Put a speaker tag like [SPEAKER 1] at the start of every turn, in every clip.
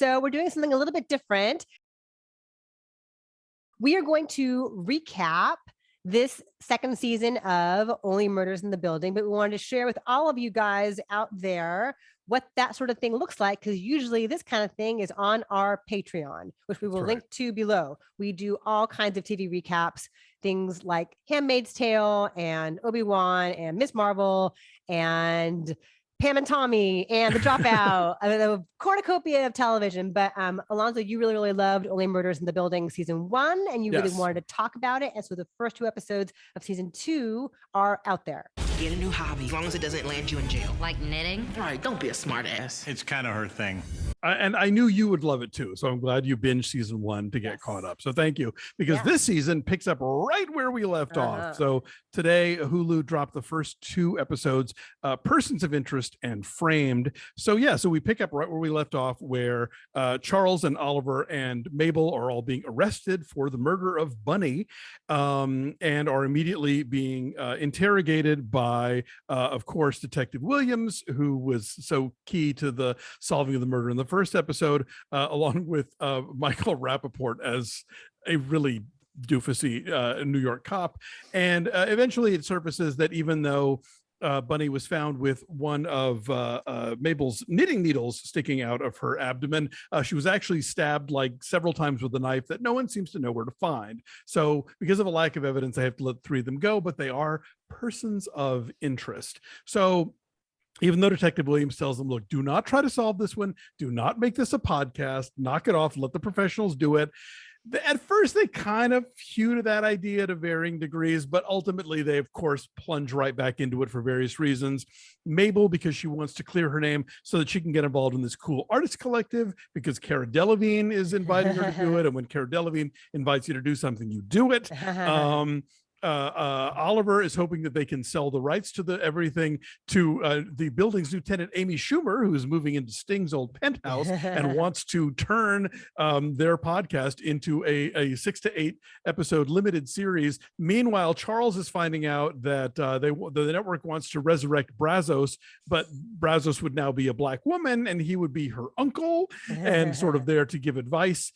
[SPEAKER 1] So we're doing something a little bit different. We are going to recap this second season of Only Murders in the Building, but we wanted to share with all of you guys out there what that sort of thing looks like, because usually this kind of thing is on our Patreon, which we will link to below. We do all kinds of TV recaps, things like Handmaid's Tale and Obi-Wan and Miss Marvel and Pam and Tommy and The Dropout, the cornucopia of television. But Alonzo, you really, really loved Only Murders in the Building season 1, and you really wanted to talk about it. And so the first 2 episodes of season 2 are out there.
[SPEAKER 2] Get a new hobby, as long as it doesn't land you in jail.
[SPEAKER 3] Like knitting?
[SPEAKER 2] All right, don't be a smart ass.
[SPEAKER 4] It's kind of her thing.
[SPEAKER 5] And I knew you would love it too. So I'm glad you binged season 1 to get caught up. So thank you, because this season picks up right where we left off. So today, Hulu dropped the first 2 episodes, Persons of Interest and Framed. So so we pick up right where we left off, where Charles and Oliver and Mabel are all being arrested for the murder of Bunny, and are immediately being interrogated by, of course, Detective Williams, who was so key to the solving of the murder in the first episode, along with Michael Rappaport as a really doofusy New York cop. And eventually it surfaces that even though Bunny was found with one of Mabel's knitting needles sticking out of her abdomen, she was actually stabbed like several times with a knife that no one seems to know where to find. So because of a lack of evidence, I have to let 3 of them go, but they are persons of interest. So even though Detective Williams tells them, look, do not try to solve this one. Do not make this a podcast. Knock it off. Let the professionals do it. At first, they kind of hew to that idea to varying degrees, but ultimately they, of course, plunge right back into it for various reasons. Mabel, because she wants to clear her name so that she can get involved in this cool artist collective, because Cara Delevingne is inviting her to do it. And when Cara Delevingne invites you to do something, you do it. Oliver is hoping that they can sell the rights to everything to the building's new tenant, Amy Schumer, who is moving into Sting's old penthouse and wants to turn their podcast into a 6 to 8 episode limited series. Meanwhile, Charles is finding out that the network wants to resurrect Brazos, but Brazos would now be a Black woman and he would be her uncle and sort of there to give advice.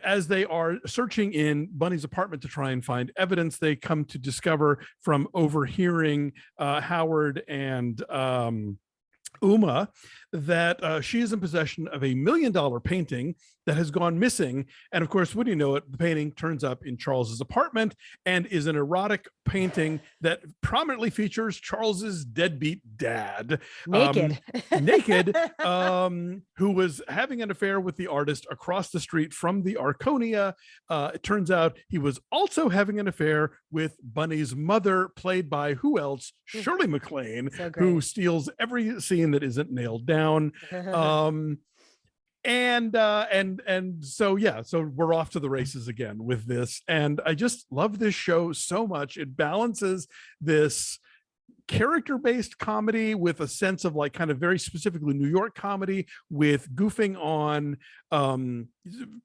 [SPEAKER 5] As they are searching in Bunny's apartment to try and find evidence, they come to discover from overhearing Howard and Uma that she is in possession of a $1 million painting that has gone missing. And of course, wouldn't you know it, the painting turns up in Charles's apartment and is an erotic painting that prominently features Charles's deadbeat dad,
[SPEAKER 1] naked,
[SPEAKER 5] who was having an affair with the artist across the street from the Arconia. It turns out he was also having an affair with Bunny's mother, played by who else? Shirley MacLaine, who steals every scene that isn't nailed down. And so we're off to the races again with this, and I just love this show so much. It balances this character-based comedy with a sense of like kind of very specifically New York comedy, with goofing on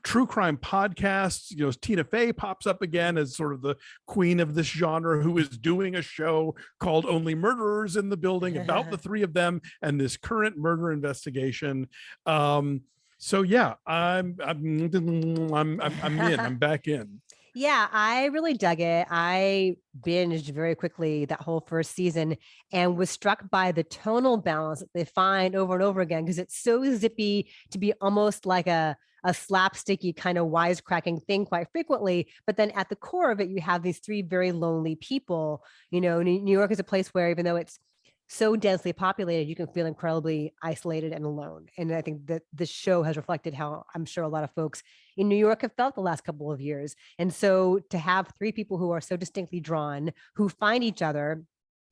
[SPEAKER 5] true crime podcasts. You know, Tina Fey pops up again as sort of the queen of this genre, who is doing a show called Only Murderers in the Building about the 3 of them and this current murder investigation. So yeah, I'm in. I'm back in.
[SPEAKER 1] Yeah, I really dug it. I binged very quickly that whole first season and was struck by the tonal balance that they find over and over again, because it's so zippy to be almost like a slapsticky kind of wisecracking thing quite frequently. But then at the core of it, you have these 3 very lonely people. You know, New York is a place where, even though it's so densely populated, you can feel incredibly isolated and alone. And I think that this show has reflected how I'm sure a lot of folks in New York have felt the last couple of years. And so to have 3 people who are so distinctly drawn, who find each other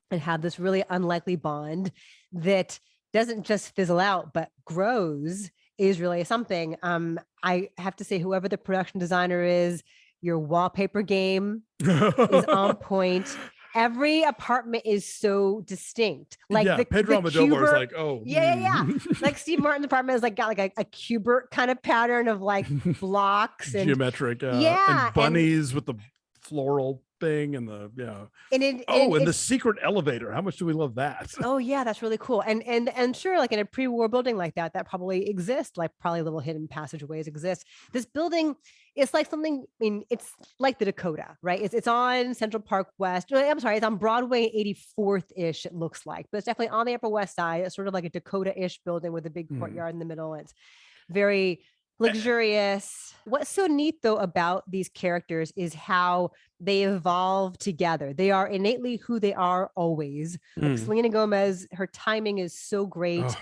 [SPEAKER 1] and have this really unlikely bond that doesn't just fizzle out, but grows, is really something. I have to say, whoever the production designer is, your wallpaper game is on point. Every apartment is so distinct. Like
[SPEAKER 5] Pedro Almodovar is like, oh,
[SPEAKER 1] like Steve Martin's apartment is like got like a Kubert kind of pattern of like blocks and
[SPEAKER 5] geometric, and bunnies with the floral thing and the
[SPEAKER 1] and
[SPEAKER 5] the secret elevator. How much do we love that?
[SPEAKER 1] Oh yeah, that's really cool. And sure, like in a pre-war building like that probably exists, like probably little hidden passageways exist. This building is like something, I mean, it's like the Dakota, right? It's on Central Park West. I'm sorry, it's on Broadway 84th-ish, it looks like, but it's definitely on the Upper West Side. It's sort of like a Dakota-ish building with a big courtyard in the middle. It's very luxurious. What's so neat though about these characters is how they evolve together. They are innately who they are always. Like Selena Gomez, her timing is so great.
[SPEAKER 5] Oh.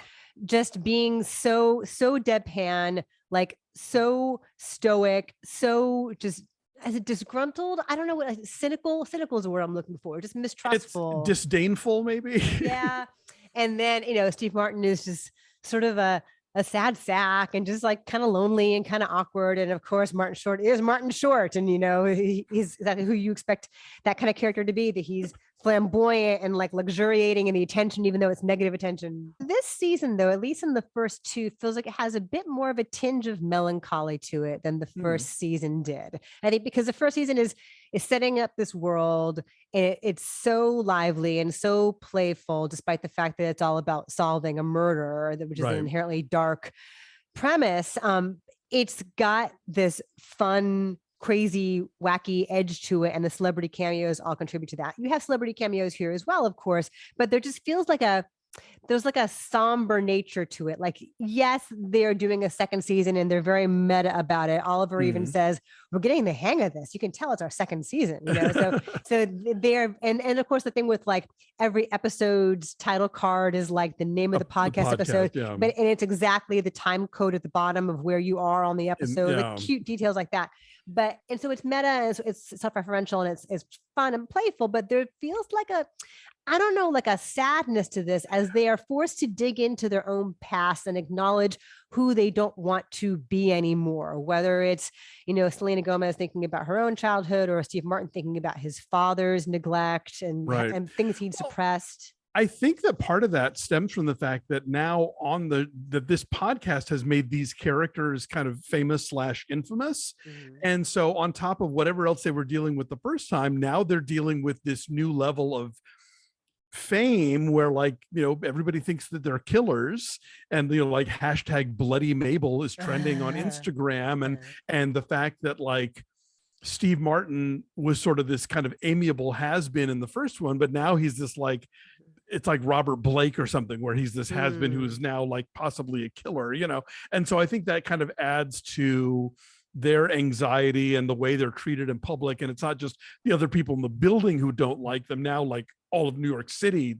[SPEAKER 1] Just being so deadpan, like so stoic, so just as a disgruntled, I don't know what, cynical is the word I'm looking for. Just mistrustful.
[SPEAKER 5] It's disdainful, maybe.
[SPEAKER 1] Yeah. And then, Steve Martin is just sort of a sad sack and just like kind of lonely and kind of awkward. And of course, Martin Short is Martin Short. And, he's exactly who you expect that kind of character to be, that he's flamboyant and like luxuriating in the attention, even though it's negative attention. This season, though, at least in the first two, feels like it has a bit more of a tinge of melancholy to it than the first season did. I think because the first season is setting up this world, and it's so lively and so playful, despite the fact that it's all about solving a murder, which is an inherently dark premise. It's got this fun, crazy, wacky edge to it, and the celebrity cameos all contribute to that. You have celebrity cameos here as well, of course, but there just feels like there's like a somber nature to it. Like, yes, they're doing a second season and they're very meta about it. Oliver even says, we're getting the hang of this. You can tell it's our second season, so they're, and of course the thing with like every episode's title card is like the name of the podcast episode, and it's exactly the time code at the bottom of where you are on the episode, like cute details like that. And so it's meta, and it's self-referential, and it's fun and playful, but there feels like a sadness to this, as they are forced to dig into their own past and acknowledge who they don't want to be anymore. Whether it's, Selena Gomez thinking about her own childhood, or Steve Martin thinking about his father's neglect and things he'd suppressed.
[SPEAKER 5] I think that part of that stems from the fact that now that this podcast has made these characters kind of famous / infamous. And so on top of whatever else they were dealing with the first time, now they're dealing with this new level of fame where, like, everybody thinks that they're killers, and like hashtag Bloody Mabel is trending on Instagram, and the fact that like Steve Martin was sort of this kind of amiable has-been in the first one, but now he's this like, it's like Robert Blake or something, where he's this has-been who is now like possibly a killer, and so I think that kind of adds to their anxiety and the way they're treated in public. And it's not just the other people in the building who don't like them. Now, like, all of New York City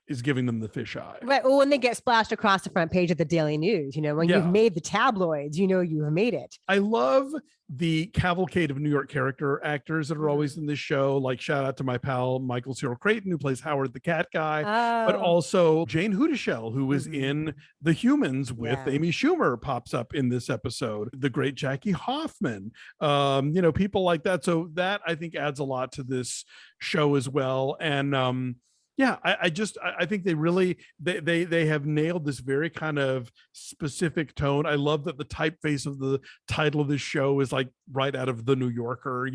[SPEAKER 5] is giving them the fisheye.
[SPEAKER 1] Right. Well, when they get splashed across the front page of the Daily News, when you've made the tabloids, you have made it.
[SPEAKER 5] I love the cavalcade of New York character actors that are always in this show. Like, shout out to my pal Michael Cyril Creighton, who plays Howard the Cat Guy, but also Jane Hudishell, who was in The Humans with Amy Schumer, pops up in this episode. The great Jackie Hoffman, people like that. So that, I think, adds a lot to this show as well. And I think they really, they have nailed this very kind of specific tone. I love that the typeface of the title of this show is like right out of The New Yorker,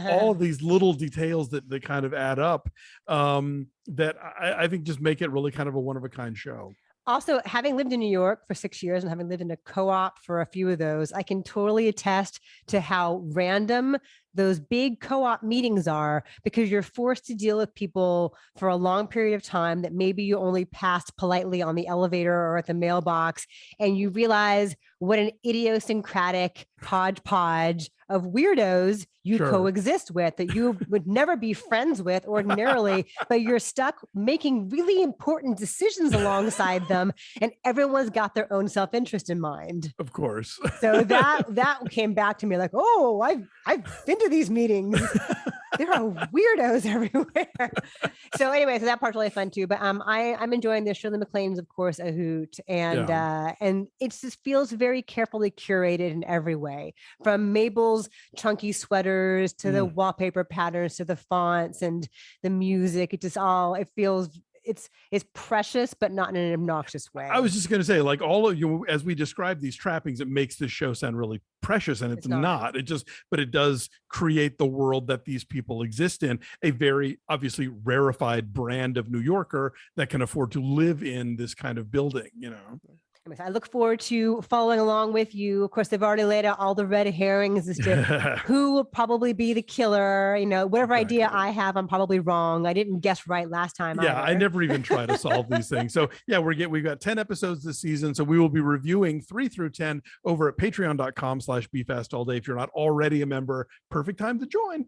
[SPEAKER 5] all of these little details that they kind of add up, that I think just make it really kind of a one-of-a-kind show.
[SPEAKER 1] Also, having lived in New York for 6 years and having lived in a co-op for a few of those, I can totally attest to how random those big co-op meetings are, because you're forced to deal with people for a long period of time that maybe you only passed politely on the elevator or at the mailbox, and you realize what an idiosyncratic hodgepodge of weirdos you coexist with, that you would never be friends with ordinarily, but you're stuck making really important decisions alongside them, and everyone's got their own self-interest in mind.
[SPEAKER 5] Of course.
[SPEAKER 1] So that came back to me like, oh, I've been to these meetings. There are weirdos everywhere. So anyway, so that part's really fun too. But I'm enjoying this. Shirley MacLaine's, of course, a hoot, and it just feels very carefully curated in every way, from Mabel's chunky sweaters to the wallpaper patterns to the fonts and the music. It feels it's precious, but not in an obnoxious way.
[SPEAKER 5] I was just going to say, like, all of you, as we describe these trappings, it makes this show sound really precious, and it's not. But it does create the world that these people exist in, a very obviously rarefied brand of New Yorker that can afford to live in this kind of building, you know.
[SPEAKER 1] I look forward to following along with you. Of course, they've already laid out all the red herrings as to who will probably be the killer. You know, whatever idea I have, I'm probably wrong. I didn't guess right last time.
[SPEAKER 5] Yeah,
[SPEAKER 1] either.
[SPEAKER 5] I never even try to solve these things. So yeah, we've got 10 episodes this season. So we will be reviewing 3 through 10 over at patreon.com/BeFastAllDay. If you're not already a member, perfect time to join.